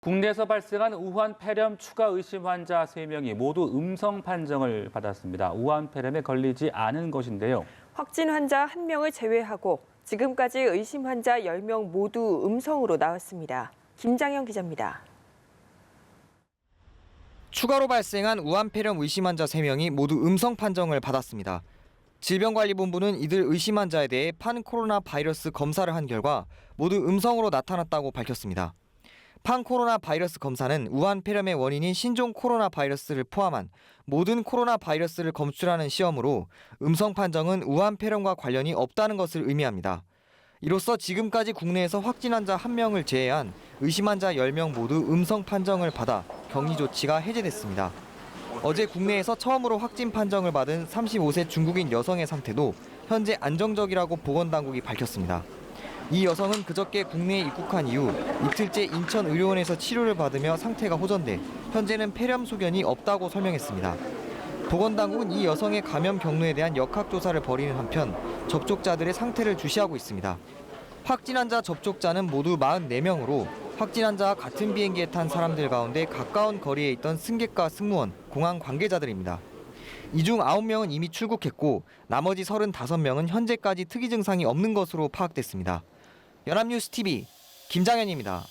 국내에서 발생한 우한 폐렴 추가 의심 환자 3명이 모두 음성 판정을 받았습니다. 우한 폐렴에 걸리지 않은 것인데요. 확진 환자 1명을 제외하고 지금까지 의심 환자 10명 모두 음성으로 나왔습니다. 김장현 기자입니다. 추가로 발생한 우한 폐렴 의심 환자 3명이 모두 음성 판정을 받았습니다. 질병관리본부는 이들 의심 환자에 대해 판코로나 바이러스 검사를 한 결과 모두 음성으로 나타났다고 밝혔습니다. 판코로나 바이러스 검사는 우한 폐렴의 원인인 신종 코로나 바이러스를 포함한 모든 코로나 바이러스를 검출하는 시험으로 음성 판정은 우한 폐렴과 관련이 없다는 것을 의미합니다. 이로써 지금까지 국내에서 확진 환자 1명을 제외한 의심 환자 10명 모두 음성 판정을 받아 격리 조치가 해제됐습니다. 어제 국내에서 처음으로 확진 판정을 받은 35세 중국인 여성의 상태도 현재 안정적이라고 보건당국이 밝혔습니다. 이 여성은 그저께 국내에 입국한 이후 이틀째 인천의료원에서 치료를 받으며 상태가 호전돼 현재는 폐렴 소견이 없다고 설명했습니다. 보건당국은 이 여성의 감염 경로에 대한 역학조사를 벌이는 한편 접촉자들의 상태를 주시하고 있습니다. 확진 환자 접촉자는 모두 44명으로 확진 환자와 같은 비행기에 탄 사람들 가운데 가까운 거리에 있던 승객과 승무원, 공항 관계자들입니다. 이 중 9명은 이미 출국했고 나머지 35명은 현재까지 특이 증상이 없는 것으로 파악됐습니다. 연합뉴스 TV 김장현입니다.